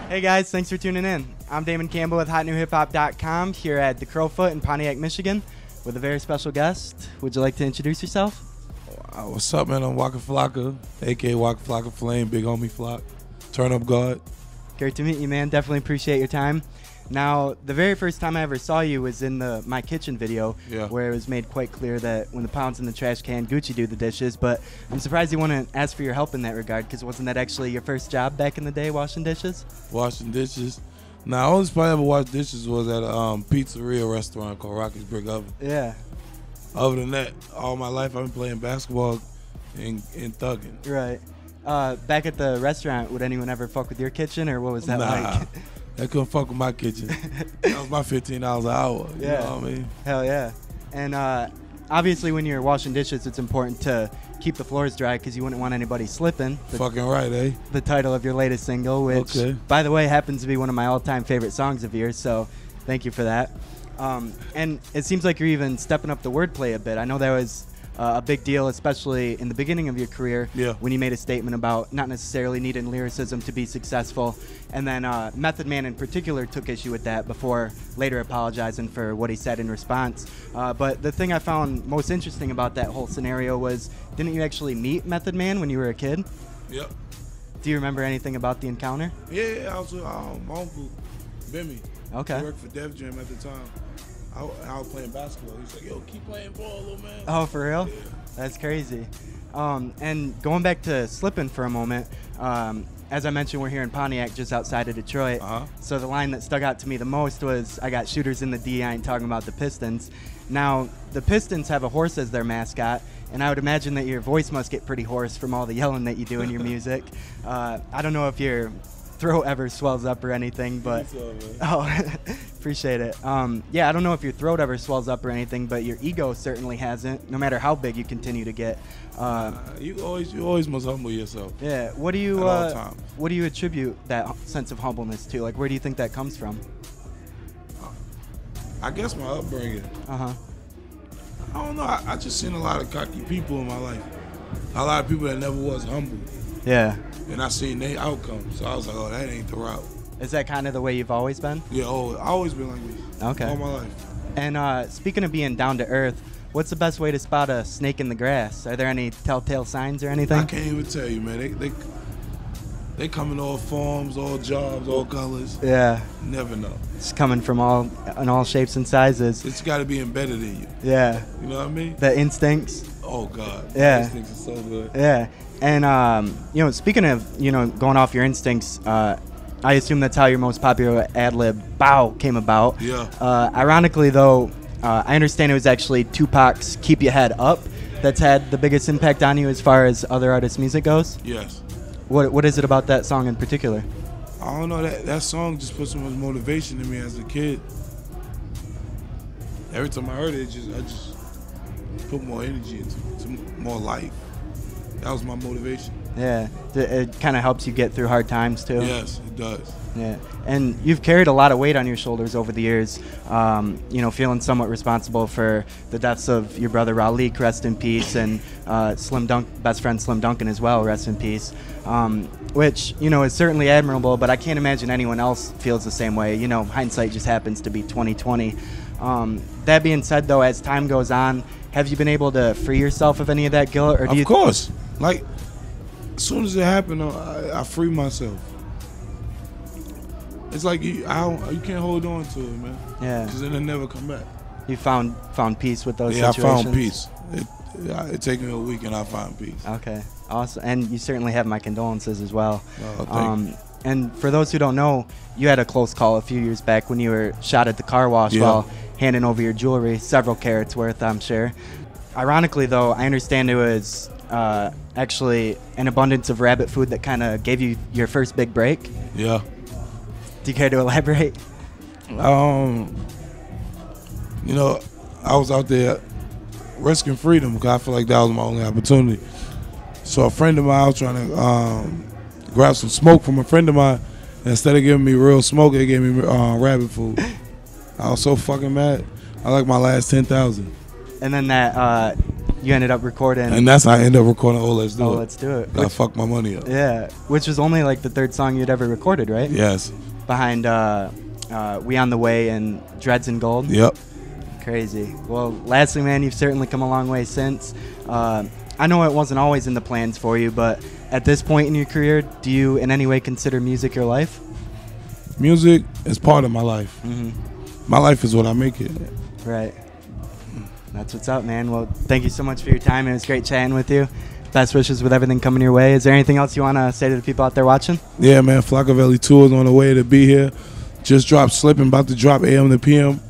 Hey guys, thanks for tuning in. I'm Damon Campbell with HotNewHipHop.com here at the Crowfoot in Pontiac, Michigan with a very special guest. Would you like to introduce yourself? What's up, man? I'm Waka Flocka, a.k.a. Waka Flocka Flame, Big Homie Flock, Turn Up God. Great to meet you, man. Definitely appreciate your time. Now, the very first time I ever saw you was in the My Kitchen video, where it was made quite clear that when the pound's in the trash can, Gucci do the dishes. But I'm surprised you want to ask for your help in that regard, because wasn't that actually your first job back in the day, washing dishes? Washing dishes? Nah, the only spot I ever washed dishes was at a pizzeria restaurant called Rocky's Brick Oven. Yeah. Other than that, all my life I've been playing basketball and thugging. Right. Back at the restaurant, would anyone ever fuck with your kitchen, or what was that like? They couldn't fuck with my kitchen. That was my $15 an hour. You know what I mean? Hell yeah. And obviously when you're washing dishes, it's important to keep the floors dry because you wouldn't want anybody slipping. Fucking right, eh? The title of your latest single, which, by the way, happens to be one of my all-time favorite songs of yours, so thank you for that. And it seems like you're even stepping up the wordplay a bit. I know that was a big deal, especially in the beginning of your career, when you made a statement about not necessarily needing lyricism to be successful. And then Method Man in particular took issue with that before later apologizing for what he said in response. But the thing I found most interesting about that whole scenario was, didn't you actually meet Method Man when you were a kid? Yep. Do you remember anything about the encounter? Yeah, I was with my uncle, Bimmy. Okay. He worked for Def Jam at the time. I was playing basketball. He's like, yo, keep playing ball, little man. Oh, for real? Yeah. That's crazy. And going back to slipping for a moment, as I mentioned, we're here in Pontiac, just outside of Detroit. So the line that stuck out to me the most was, I got shooters in the D, I ain't talking about the Pistons. Now, the Pistons have a horse as their mascot, and I would imagine that your voice must get pretty hoarse from all the yelling that you do in your music. I don't know if your throat ever swells up or anything, but appreciate it. Yeah, I don't know if your throat ever swells up or anything, but your ego certainly hasn't, no matter how big you continue to get. You always must humble yourself. Yeah. What do you attribute that sense of humbleness to? Like, where do you think that comes from? I guess my upbringing. I don't know. I just seen a lot of cocky people in my life. A lot of people that never was humble. Yeah. And I seen their outcome, so I was like, oh, that ain't the route. Is that kind of the way you've always been? Yeah, I always been like this. Okay. All my life. And speaking of being down to earth, what's the best way to spot a snake in the grass? Are there any telltale signs or anything? I can't even tell you, man. They come in all forms, all jobs, all colors. Yeah. Never know. It's coming from in all shapes and sizes. It's got to be embedded in you. Yeah. You know what I mean? The instincts. Oh God. Yeah. Instincts are so good. Yeah. And speaking of going off your instincts, I assume that's how your most popular ad-lib "Bow" came about. Yeah. Ironically, though, I understand it was actually Tupac's "Keep Your Head Up" that's had the biggest impact on you as far as other artists' music goes. Yes. What is it about that song in particular? I don't know. That song just put so much motivation in me as a kid. Every time I heard it, I just put more energy into more life. That was my motivation. Yeah, it kind of helps you get through hard times too. Yes, it does. Yeah, and you've carried a lot of weight on your shoulders over the years. Feeling somewhat responsible for the deaths of your brother Raleigh, rest in peace, and best friend Slim Duncan as well, rest in peace. Which is certainly admirable, but I can't imagine anyone else feels the same way. Hindsight just happens to be 20/20. That being said, though, as time goes on, have you been able to free yourself of any of that guilt? Or of course. Like, as soon as it happened, I free myself. It's like you can't hold on to it, man. Yeah. Because it'll never come back. You found peace with those situations? Yeah, I found peace. It took me a week and I found peace. Okay, awesome. And you certainly have my condolences as well. Oh, thank you. And for those who don't know, you had a close call a few years back when you were shot at the car wash while handing over your jewelry, several carats worth, I'm sure. Ironically, though, I understand it was actually an abundance of rabbit food that kind of gave you your first big break. Yeah. Do you care to elaborate? I was out there risking freedom because I feel like that was my only opportunity. So a friend of mine was trying to grabbed some smoke from a friend of mine. Instead of giving me real smoke, they gave me rabbit food. I was so fucking mad. I like my last 10,000. And then that you ended up recording. And that's how I ended up recording Oh Let's Do It. Oh Let's Do It. I fucked my money up. Yeah, which was only like the 3rd song you'd ever recorded, right? Yes. Behind We On The Way and Dreads and Gold. Yep. Crazy. Well, lastly, man, you've certainly come a long way since. I know it wasn't always in the plans for you, but at this point in your career, do you in any way consider music your life? Music is part of my life. My life is what I make it. Right. That's what's up, man. Well, thank you so much for your time. It was great chatting with you. Best wishes with everything coming your way. Is there anything else you want to say to the people out there watching? Yeah, man. Flockavelli Tour is on the way to be here. Just dropped Slippin', about to drop AM to PM.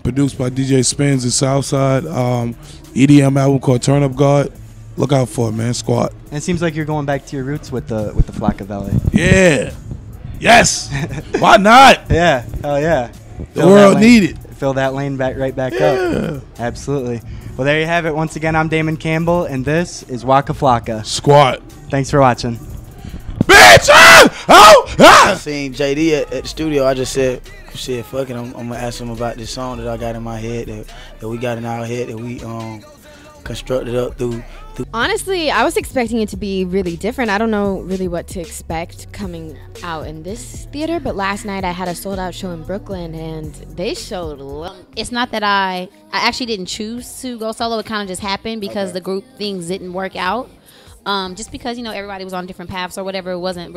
Produced by DJ Spins and Southside. EDM album called Turn Up God. Look out for it, man. Squad. And it seems like you're going back to your roots with the Flockavelli. Yeah. Yes. Why not? Yeah. Hell yeah. The world needed. Fill that lane right back up. Absolutely. Well, there you have it. Once again, I'm Damon Campbell, and this is Waka Flocka. Squad. Thanks for watching. Bitch! I seen JD at the studio. I just said, shit, fuck it. I'm going to ask him about this song that I got in my head, that we got in our head, that we constructed up through. Honestly, I was expecting it to be really different. I don't know really what to expect coming out in this theater, but last night I had a sold-out show in Brooklyn, and they showed love. It's not that I actually didn't choose to go solo. It kind of just happened because the group things didn't work out. Just because, everybody was on different paths or whatever, it wasn't really